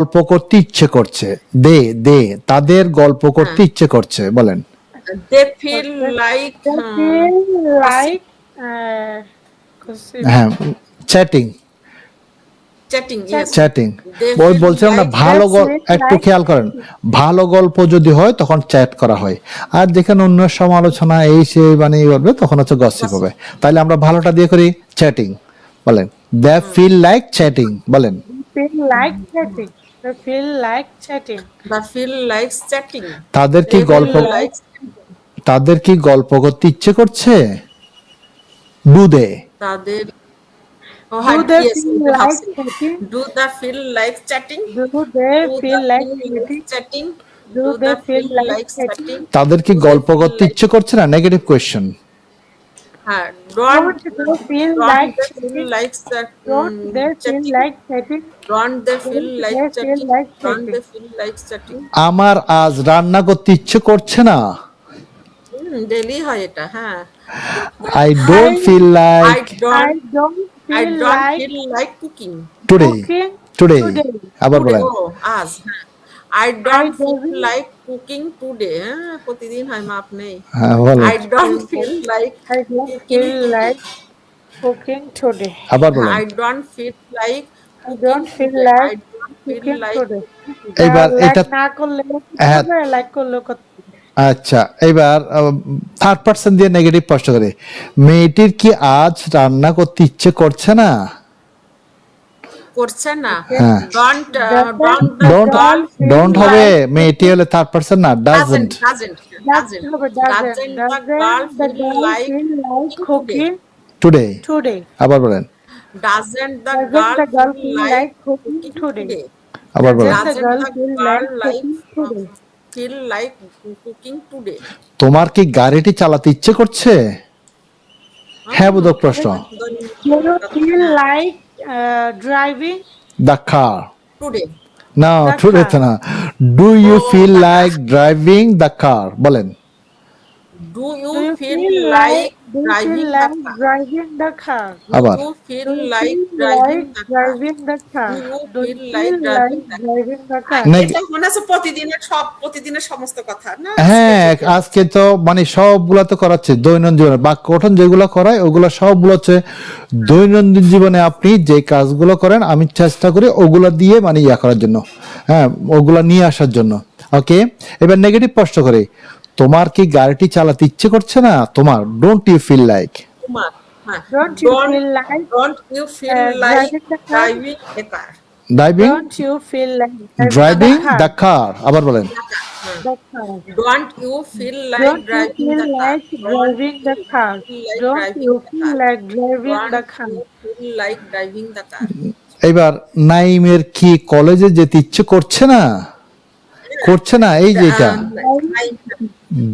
গল্প করতে ইচ্ছে করছে, তাদের গল্প করতে হ্যাঁ ইচ্ছে করছে, বলেন। they feel Okay. like They feel gossip, like gossip. হ্যাঁ, chatting chatting, yes. Chatting They ওই feel বলছিলাম না, like They ভালো feel একটু like খেয়াল করেন, ভালো গল্প যদি হয় তখন চ্যাট করা হয়, আর যেখানে অন্য সমালোচনা এই সেই বানিয়ে করবে তখন হচ্ছে গসিপ হবে। gossip. তাইলে আমরা ভালোটা দিয়ে করি চ্যাটিং, বলেন। দে ফিল লাইক চ্যাটিং, বলেন। they feel like chatting. They feel like chatting. They feel like chatting. তাদের কি They গল্প feel like তাদের কি গল্প করতে ইচ্ছে করছে? Do they? তাদের Do they yes, feel এটা like ভাবছি। chatting? Do they feel like chatting? Do they Do feel they like feel like chatting? chatting? Do Do they they feel feel like like chatting? chatting? তাদের কি Do they গল্প feel করতে like ইচ্ছে করছে না? Negative question. হ্যাঁ Don't they feel like they feel chatting? like Don't they feel chatting? like chatting? Don't they feel Don't like they feel chatting? like Don't they chatting? feel like chatting? আমার আজ রান্না করতে ইচ্ছে করছে না। Daily হয় এটা, হ্যাঁ। I don't I feel I like I don't don't I feel don't like feel like cooking today. cooking today today. আবার today. বলেন। Oh, আজ, হ্যাঁ। I I don't feel doesn't like cooking today. হ্যাঁ, প্রতিদিন হয়, মাপ নেই। হ্যাঁ বলেন, I don't feel like I don't cooking feel today. like cooking today. আবার বলেন। I don't feel like I cooking don't feel today. I like don't feel cooking like today. cooking today. এইবার লাইক এটা না করলে করতে হ্যাঁ, হবে, like করলেও করতে হবে। আচ্ছা, এবার থার্ড পার্সন দিয়ে নেগেটিভ প্রশ্ন করে, মেয়েটির কি আজ রান্না করতে ইচ্ছে করছে না? করছে না। হ্যাঁ, Don't Doesn't don't the don't girl feel don't হবে, like মেয়েটি হলে থার্ড পার্সন না, ডাজন্ট। doesn't হবে doesn't the girl the feel girl like feel like cooking today? cooking today today? আবার বলেন, Doesn't the Doesn't girl the girl feel feel like like cooking cooking today? today? আবার বলেন। Doesn't the Doesn't girl the feel girl like like cooking today? feel like cooking today? তোমার কি গাড়িটি চালাতে ইচ্ছে করছে? হ্যাঁ বোধক প্রশ্ন। Do you feel like driving the কার? today. না, the টুডে তো car? না। Do you Oh, feel the like driving the car, বলেন। do Do you you feel feel like like driving the car? driving the car? Do আবার you feel Do you like feel driving like the car? driving the Do car? you Do feel you like feel driving like the car? driving the car? নেগ- এটা মনে আছে প্রতিদিনের সমস্ত কথা না, হ্যাঁ, আজকে থেকে। আজকে তো মানে সবগুলা তো করাচ্ছে দৈনন্দিন জীবনে, বাক্য গঠন যেগুলো করায় ওগুলো সবগুলো হচ্ছে দৈনন্দিন জীবনে আপনি যে কাজগুলো করেন, আমি চেষ্টা করি ওগুলো দিয়ে মানে ইয়া করার জন্য, হ্যাঁ, ওগুলা নিয়ে আসার জন্য। ওকে, এবার নেগেটিভ প্রশ্ন করে, তোমার কি গাড়িটি চালাতে ইচ্ছে করছে না? তোমার ডোন্ট ইউ ফিল লাইক? তোমার, হ্যাঁ, Don't you feel like don't you feel like driving the car? driving a car? Driving Don't you feel like driving driving the car? The car, আবার বলেন। হ্যাঁ। The car. Don't you feel like Don't you driving feel the car? like driving the car? Feel like Don't driving you the feel car? like driving the Don't car? you feel like driving the car? এবার নাইমের কি কলেজে যেতে ইচ্ছে করছে না? করছে না, এই যে এটা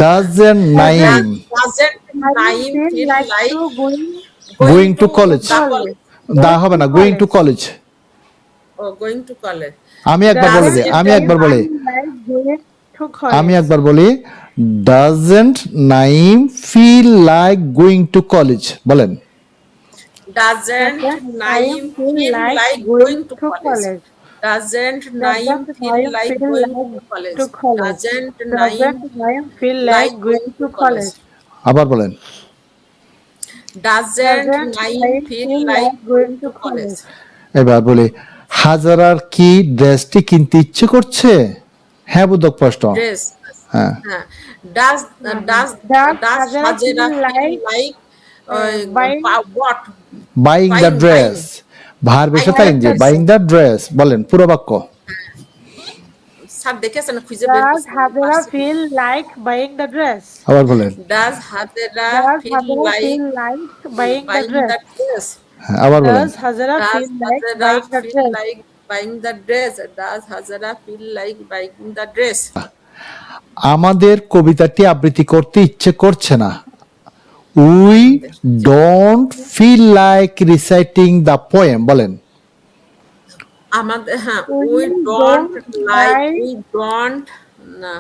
doesn't Naim Doesn't Naeem Feel feel like like to going going to college? the college? দা হবে না, going to college. Or going to college? আমি একবার বলে দিই, আমি একবার বলি, like going to আমি college? একবার বলি, doesn't Naeem feel like going to college, বলেন। Doesn't Naeem feel like going to college? Doesn't Naeem feel like going to college? Doesn't Naeem Naeem feel like like going to college? আবার বলেন। Doesn't Naeem feel like going to college? এবার বলি, হাজারার কি ড্রেসটি কিনতে ইচ্ছে করছে? হ্যাঁ বোধক প্রশ্ন। Dress. হ্যাঁ, Does Hajara feel Hajera feel like buying what? Buying the Buying, dress, ভার্বের সাথে Buying যে the বাইং দ্য ড্রেস, বলেন পুরো বাক্য। স্যার দেখেছেন, খুঁজে বের Does করতে Hajara পারছি। feel like buying the dress? আবার বলেন। Does Hajera Does feel Hajara like feel like buying the buying dress? the dress? হ্যাঁ, আবার বলেন। Does Hajara Does feel like Hajara buying the feel dress? like buying the dress? Does Hajara feel like buying the dress? আমাদের কবিতাটি আবৃত্তি করতে ইচ্ছে করছে না। We don't feel like reciting the poem, বলেন। আমাদের, হ্যাঁ, We we don't like, like- we don't, না,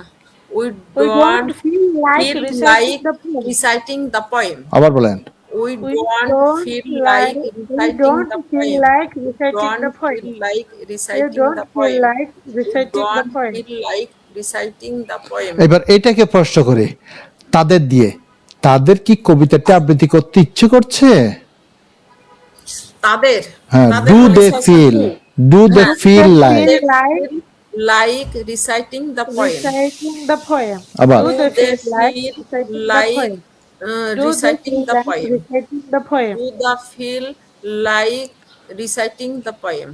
we We don't don't feel like feel reciting like the poem. reciting the poem. আবার বলেন। We We don't don't feel like. like We reciting don't the feel poem. like reciting the Don't poem. feel like We reciting don't the feel poem. like We reciting the don't poem. feel like reciting the poem. এবার এটাকে প্রশ্ন করে তাদের দিয়ে, তাদের কি কবিতাটি আবৃত্তি করতে ইচ্ছে করছে? তাদের হ্যাঁ, তাদের ডু দে বলেছে ফিল, ডু দে হ্যাঁ, feel They like, feel like like reciting the poem. reciting the poem. আবার Do Do they they feel like feel reciting the like poem? Do they reciting feel the like poem? reciting the poem? Do they feel like reciting the poem?